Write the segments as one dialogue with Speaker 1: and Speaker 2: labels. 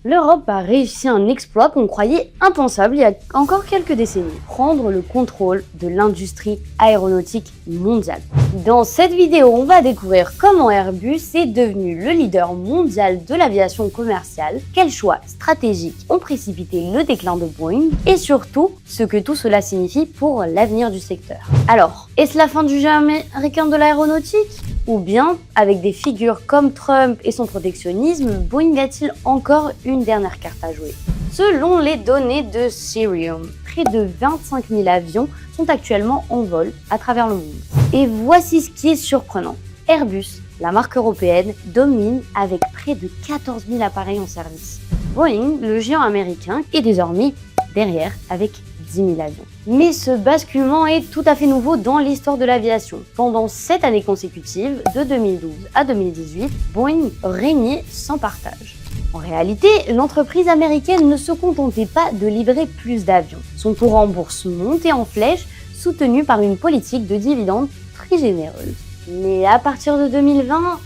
Speaker 1: L'Europe a réussi un exploit qu'on croyait impensable il y a encore quelques décennies, prendre le contrôle de l'industrie aéronautique mondiale. Dans cette vidéo, on va découvrir comment Airbus est devenu le leader mondial de l'aviation commerciale, quels choix stratégiques ont précipité le déclin de Boeing et surtout ce que tout cela signifie pour l'avenir du secteur. Alors, est-ce la fin du jeu américain de l'aéronautique ? Ou bien, avec des figures comme Trump et son protectionnisme, Boeing a-t-il encore une dernière carte à jouer? Selon les données de Cirium, près de 25 000 avions sont actuellement en vol à travers le monde. Et voici ce qui est surprenant. Airbus, la marque européenne, domine avec près de 14 000 appareils en service. Boeing, le géant américain, est désormais derrière avec 10 000 avions. Mais ce basculement est tout à fait nouveau dans l'histoire de l'aviation. Pendant 7 années consécutives, de 2012 à 2018, Boeing régnait sans partage. En réalité, l'entreprise américaine ne se contentait pas de livrer plus d'avions. Son cours en bourse montait en flèche, soutenu par une politique de dividendes très généreuse. Mais à partir de 2020,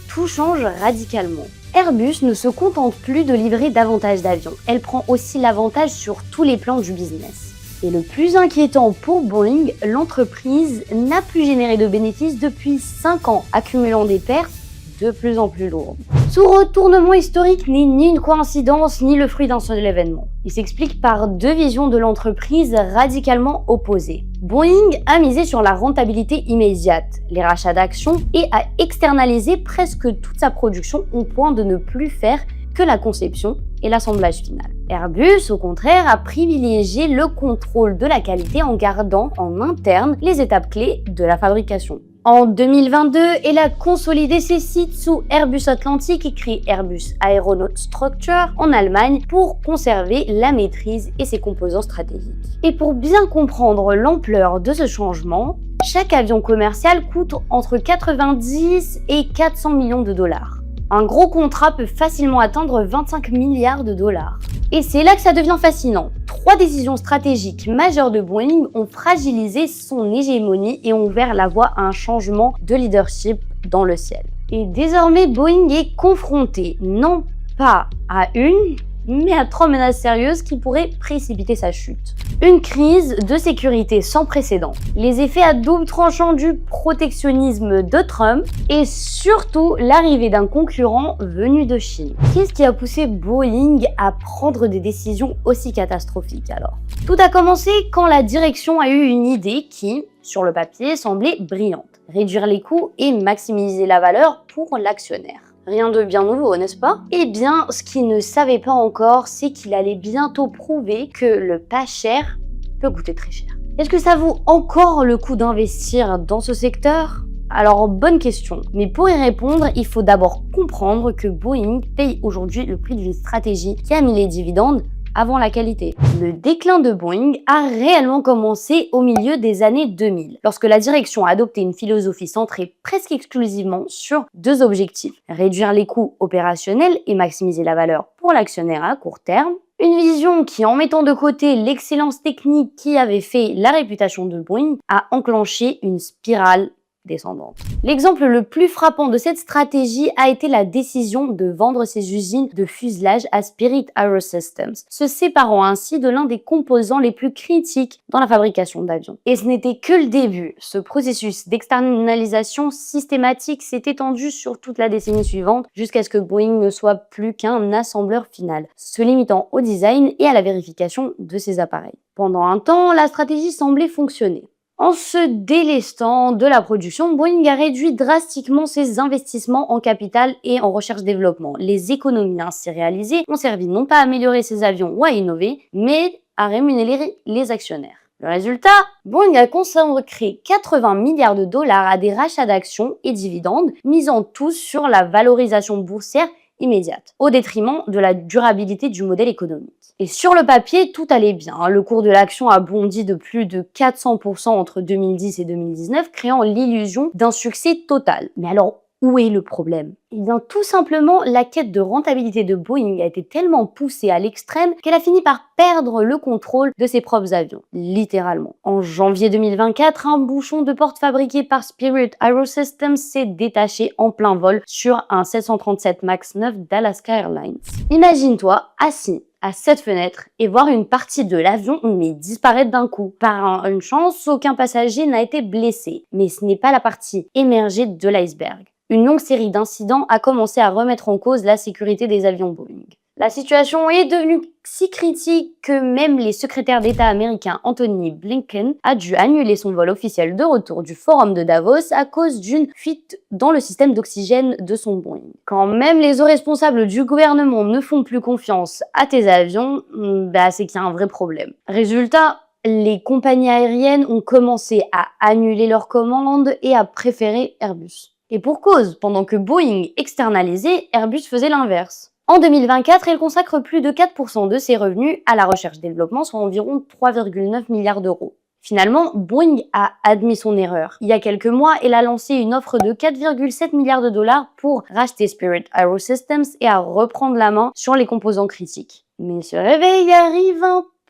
Speaker 1: tout change radicalement. Airbus ne se contente plus de livrer davantage d'avions, elle prend aussi l'avantage sur tous les plans du business. Et le plus inquiétant pour Boeing, l'entreprise n'a plus généré de bénéfices depuis 5 ans, accumulant des pertes de plus en plus lourdes. Ce retournement historique n'est ni une coïncidence ni le fruit d'un seul événement. Il s'explique par deux visions de l'entreprise radicalement opposées. Boeing a misé sur la rentabilité immédiate, les rachats d'actions et a externalisé presque toute sa production au point de ne plus faire que la conception et l'assemblage final. Airbus, au contraire, a privilégié le contrôle de la qualité en gardant en interne les étapes clés de la fabrication. En 2022, elle a consolidé ses sites sous Airbus Atlantic et créé Airbus Aeronaut Structure en Allemagne pour conserver la maîtrise et ses composants stratégiques. Et pour bien comprendre l'ampleur de ce changement, chaque avion commercial coûte entre 90 et 400 millions de dollars. Un gros contrat peut facilement atteindre 25 milliards de dollars. Et c'est là que ça devient fascinant. 3 décisions stratégiques majeures de Boeing ont fragilisé son hégémonie et ont ouvert la voie à un changement de leadership dans le ciel. Et désormais, Boeing est confronté non pas à une, mais à 3 menaces sérieuses qui pourraient précipiter sa chute. Une crise de sécurité sans précédent, les effets à double tranchant du protectionnisme de Trump et surtout l'arrivée d'un concurrent venu de Chine. Qu'est-ce qui a poussé Boeing à prendre des décisions aussi catastrophiques alors? Tout a commencé quand la direction a eu une idée qui, sur le papier, semblait brillante. Réduire les coûts et maximiser la valeur pour l'actionnaire. Rien de bien nouveau, n'est-ce pas? Eh bien, ce qu'il ne savait pas encore, c'est qu'il allait bientôt prouver que le pas cher peut coûter très cher. Est-ce que ça vaut encore le coup d'investir dans ce secteur? Alors, bonne question. Mais pour y répondre, il faut d'abord comprendre que Boeing paye aujourd'hui le prix d'une stratégie qui a mis les dividendes avant la qualité. Le déclin de Boeing a réellement commencé au milieu des années 2000, lorsque la direction a adopté une philosophie centrée presque exclusivement sur 2 objectifs. Réduire les coûts opérationnels et maximiser la valeur pour l'actionnaire à court terme. Une vision qui, en mettant de côté l'excellence technique qui avait fait la réputation de Boeing, a enclenché une spirale descendante. L'exemple le plus frappant de cette stratégie a été la décision de vendre ses usines de fuselage à Spirit AeroSystems, se séparant ainsi de l'un des composants les plus critiques dans la fabrication d'avions. Et ce n'était que le début. Ce processus d'externalisation systématique s'est étendu sur toute la décennie suivante jusqu'à ce que Boeing ne soit plus qu'un assembleur final, se limitant au design et à la vérification de ses appareils. Pendant un temps, la stratégie semblait fonctionner. En se délestant de la production, Boeing a réduit drastiquement ses investissements en capital et en recherche-développement. Les économies ainsi réalisées ont servi non pas à améliorer ses avions ou à innover, mais à rémunérer les actionnaires. Le résultat, Boeing a consacré 80 milliards de dollars à des rachats d'actions et dividendes, misant tous sur la valorisation boursière immédiate, au détriment de la durabilité du modèle économique. Et sur le papier, tout allait bien. Le cours de l'action a bondi de plus de 400% entre 2010 et 2019, créant l'illusion d'un succès total. Mais alors, Où est le problème? Eh bien, tout simplement, la quête de rentabilité de Boeing a été tellement poussée à l'extrême qu'elle a fini par perdre le contrôle de ses propres avions, littéralement. En janvier 2024, un bouchon de porte fabriqué par Spirit AeroSystems s'est détaché en plein vol sur un 737 MAX 9 d'Alaska Airlines. Imagine-toi assis à cette fenêtre et voir une partie de l'avion disparaître d'un coup. Par une chance, aucun passager n'a été blessé, mais ce n'est pas la partie émergée de l'iceberg. Une longue série d'incidents a commencé à remettre en cause la sécurité des avions Boeing. La situation est devenue si critique que même le secrétaire d'État américain Anthony Blinken a dû annuler son vol officiel de retour du forum de Davos à cause d'une fuite dans le système d'oxygène de son Boeing. Quand même les hauts responsables du gouvernement ne font plus confiance à tes avions, c'est qu'il y a un vrai problème. Résultat, les compagnies aériennes ont commencé à annuler leurs commandes et à préférer Airbus. Et pour cause, pendant que Boeing externalisait, Airbus faisait l'inverse. En 2024, elle consacre plus de 4% de ses revenus à la recherche-développement, soit environ 3,9 milliards d'euros. Finalement, Boeing a admis son erreur. Il y a quelques mois, elle a lancé une offre de 4,7 milliards de dollars pour racheter Spirit AeroSystems et à reprendre la main sur les composants critiques. Mais ce réveil arrive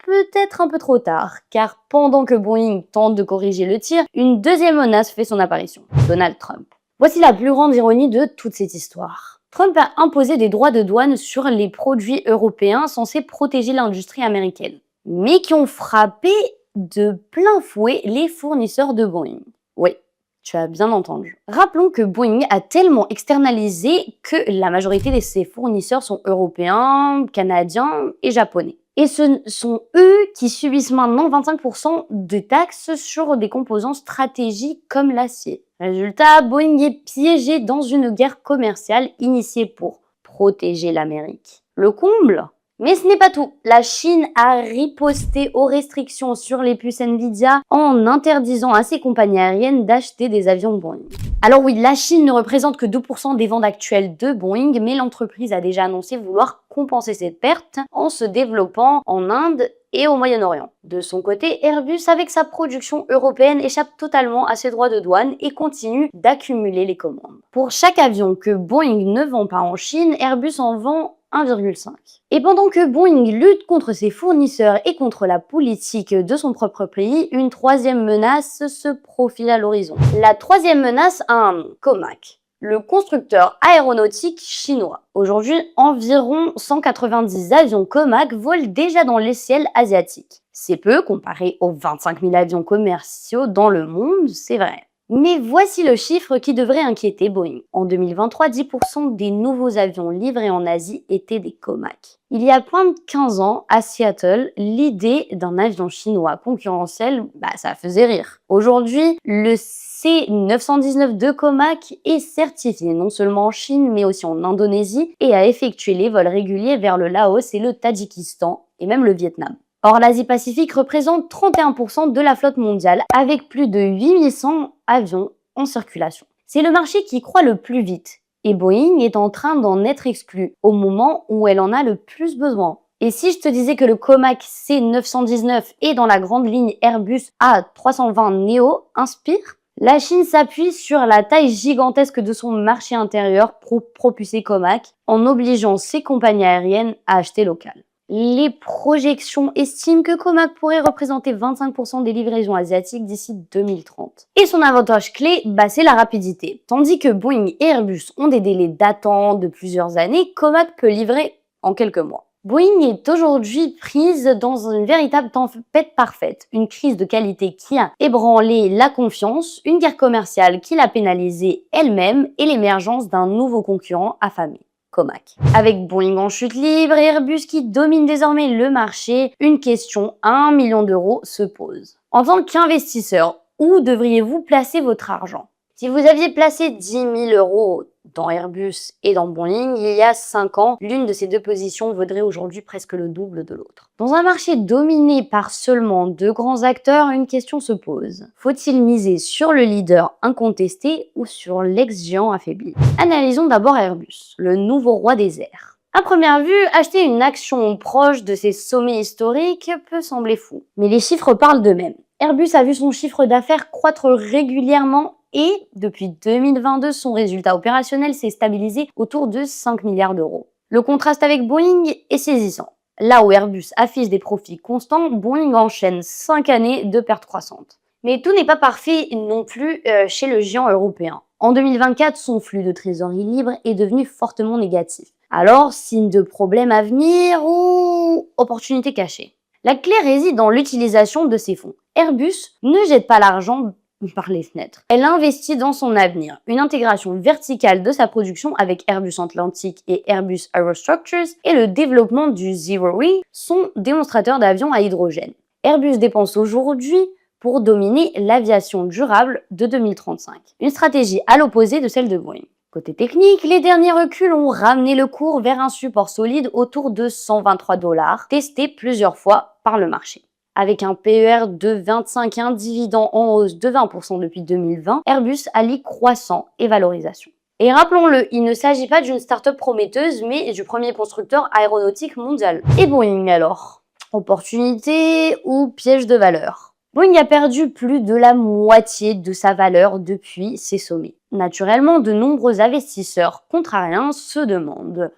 Speaker 1: peut-être un peu trop tard, car pendant que Boeing tente de corriger le tir, une deuxième menace fait son apparition, Donald Trump. Voici la plus grande ironie de toute cette histoire. Trump a imposé des droits de douane sur les produits européens censés protéger l'industrie américaine, mais qui ont frappé de plein fouet les fournisseurs de Boeing. Oui, tu as bien entendu. Rappelons que Boeing a tellement externalisé que la majorité de ses fournisseurs sont européens, canadiens et japonais. Et ce sont eux qui subissent maintenant 25% de taxes sur des composants stratégiques comme l'acier. Résultat, Boeing est piégé dans une guerre commerciale initiée pour protéger l'Amérique. Le comble? Mais ce n'est pas tout. La Chine a riposté aux restrictions sur les puces Nvidia en interdisant à ses compagnies aériennes d'acheter des avions Boeing. Alors oui, la Chine ne représente que 2% des ventes actuelles de Boeing, mais l'entreprise a déjà annoncé vouloir compenser cette perte en se développant en Inde et au Moyen-Orient. De son côté, Airbus, avec sa production européenne, échappe totalement à ses droits de douane et continue d'accumuler les commandes. Pour chaque avion que Boeing ne vend pas en Chine, Airbus en vend 1,5. Et pendant que Boeing lutte contre ses fournisseurs et contre la politique de son propre pays, une troisième menace se profile à l'horizon. La troisième menace a un nom, Comac, le constructeur aéronautique chinois. Aujourd'hui, environ 190 avions Comac volent déjà dans les ciels asiatiques. C'est peu comparé aux 25 000 avions commerciaux dans le monde, c'est vrai. Mais voici le chiffre qui devrait inquiéter Boeing. En 2023, 10% des nouveaux avions livrés en Asie étaient des Comac. Il y a moins de 15 ans, à Seattle, l'idée d'un avion chinois concurrentiel, ça faisait rire. Aujourd'hui, le C919 de Comac est certifié non seulement en Chine, mais aussi en Indonésie et a effectué les vols réguliers vers le Laos et le Tadjikistan, et même le Vietnam. Or, l'Asie-Pacifique représente 31% de la flotte mondiale, avec plus de 8100 avions en circulation. C'est le marché qui croît le plus vite, et Boeing est en train d'en être exclu au moment où elle en a le plus besoin. Et si je te disais que le Comac C919 est dans la grande ligne Airbus A320neo Inspire, la Chine s'appuie sur la taille gigantesque de son marché intérieur pour propulser Comac en obligeant ses compagnies aériennes à acheter local. Les projections estiment que Comac pourrait représenter 25% des livraisons asiatiques d'ici 2030. Et son avantage clé, c'est la rapidité. Tandis que Boeing et Airbus ont des délais d'attente de plusieurs années, Comac peut livrer en quelques mois. Boeing est aujourd'hui prise dans une véritable tempête parfaite, une crise de qualité qui a ébranlé la confiance, une guerre commerciale qui l'a pénalisée elle-même et l'émergence d'un nouveau concurrent affamé. Comac. Avec Boeing en chute libre et Airbus qui domine désormais le marché, une question à 1 million d'euros se pose. En tant qu'investisseur, où devriez-vous placer votre argent? Si vous aviez placé 10 000 euros dans Airbus et dans Boeing, il y a 5 ans, l'une de ces deux positions vaudrait aujourd'hui presque le double de l'autre. Dans un marché dominé par seulement 2 grands acteurs, une question se pose. Faut-il miser sur le leader incontesté ou sur l'ex-géant affaibli? Analysons d'abord Airbus, le nouveau roi des airs. À première vue, acheter une action proche de ses sommets historiques peut sembler fou. Mais les chiffres parlent d'eux-mêmes. Airbus a vu son chiffre d'affaires croître régulièrement et depuis 2022, son résultat opérationnel s'est stabilisé autour de 5 milliards d'euros. Le contraste avec Boeing est saisissant. Là où Airbus affiche des profits constants, Boeing enchaîne 5 années de pertes croissantes. Mais tout n'est pas parfait non plus chez le géant européen. En 2024, son flux de trésorerie libre est devenu fortement négatif. Alors, signe de problème à venir ou opportunité cachée? La clé réside dans l'utilisation de ces fonds. Airbus ne jette pas l'argent par les fenêtres. Elle investit dans son avenir. Une intégration verticale de sa production avec Airbus Atlantic et Airbus Aerostructures et le développement du Zero-E, son démonstrateur d'avions à hydrogène. Airbus dépense aujourd'hui pour dominer l'aviation durable de 2035. Une stratégie à l'opposé de celle de Boeing. Côté technique, les derniers reculs ont ramené le cours vers un support solide autour de 123 $, testé plusieurs fois par le marché. Avec un PER de 25 et un dividende en hausse de 20% depuis 2020, Airbus allie croissant et valorisation. Et rappelons-le, il ne s'agit pas d'une start-up prometteuse, mais du premier constructeur aéronautique mondial. Et Boeing alors? Opportunité ou piège de valeur? Boeing a perdu plus de la moitié de sa valeur depuis ses sommets. Naturellement, de nombreux investisseurs contrariens se demandent: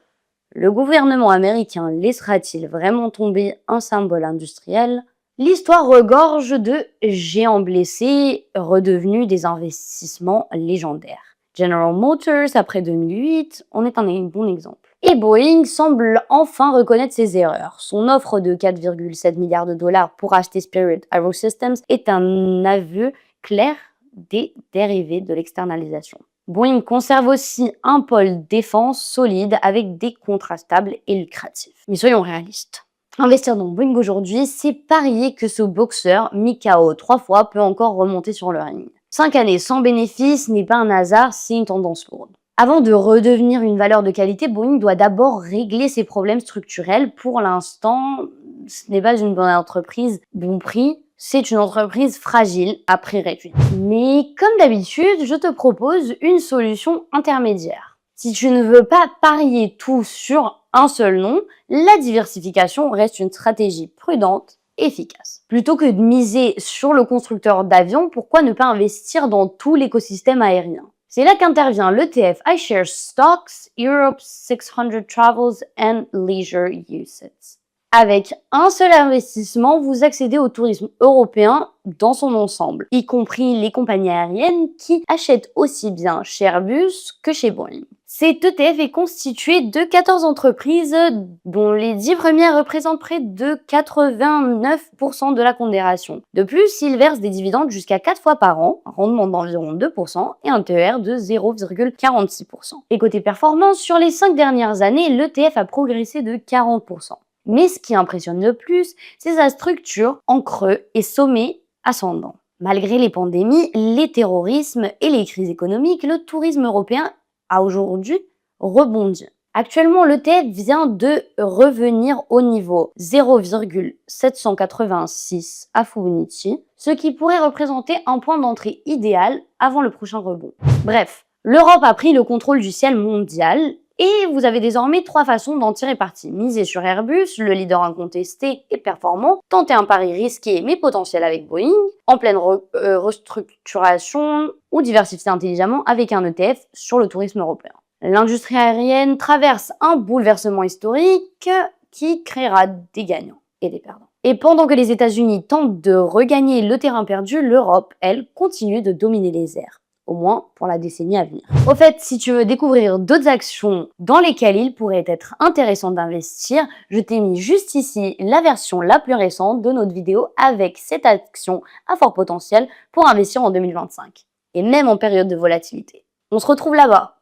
Speaker 1: le gouvernement américain laissera-t-il vraiment tomber un symbole industriel? L'histoire regorge de géants blessés redevenus des investissements légendaires. General Motors, après 2008, en est un bon exemple. Et Boeing semble enfin reconnaître ses erreurs. Son offre de 4,7 milliards de dollars pour acheter Spirit AeroSystems est un aveu clair des dérivés de l'externalisation. Boeing conserve aussi un pôle défense solide avec des contrats stables et lucratifs. Mais soyons réalistes. Investir dans Boeing aujourd'hui, c'est parier que ce boxeur, mis KO 3 fois, peut encore remonter sur le ring. 5 années sans bénéfice n'est pas un hasard, c'est une tendance lourde. Avant de redevenir une valeur de qualité, Boeing doit d'abord régler ses problèmes structurels. Pour l'instant, ce n'est pas une bonne entreprise bon prix, c'est une entreprise fragile à prix réduit. Mais comme d'habitude, je te propose une solution intermédiaire. Si tu ne veux pas parier tout sur un seul nom, la diversification reste une stratégie prudente et efficace. Plutôt que de miser sur le constructeur d'avions, pourquoi ne pas investir dans tout l'écosystème aérien? C'est là qu'intervient l'ETF iShares Stocks Europe 600 Travels and Leisure UCITS. Avec un seul investissement, vous accédez au tourisme européen dans son ensemble, y compris les compagnies aériennes qui achètent aussi bien chez Airbus que chez Boeing. Cet ETF est constitué de 14 entreprises, dont les 10 premières représentent près de 89% de la pondération. De plus, il verse des dividendes jusqu'à 4 fois par an, un rendement d'environ 2% et un TER de 0,46%. Et côté performance, sur les 5 dernières années, l'ETF a progressé de 40%. Mais ce qui impressionne le plus, c'est sa structure en creux et sommet ascendant. Malgré les pandémies, les terrorismes et les crises économiques, le tourisme européen a aujourd'hui rebondi. Actuellement, l'ETF vient de revenir au niveau 0,786 à Fibonacci, ce qui pourrait représenter un point d'entrée idéal avant le prochain rebond. Bref, l'Europe a pris le contrôle du ciel mondial et vous avez désormais 3 façons d'en tirer parti. Miser sur Airbus, le leader incontesté et performant, tenter un pari risqué mais potentiel avec Boeing, en pleine restructuration, ou diversifier intelligemment avec un ETF sur le tourisme européen. L'industrie aérienne traverse un bouleversement historique qui créera des gagnants et des perdants. Et pendant que les États-Unis tentent de regagner le terrain perdu, l'Europe, elle, continue de dominer les airs. Au moins pour la décennie à venir. Au fait, si tu veux découvrir d'autres actions dans lesquelles il pourrait être intéressant d'investir, je t'ai mis juste ici la version la plus récente de notre vidéo avec cette action à fort potentiel pour investir en 2025, et même en période de volatilité. On se retrouve là-bas.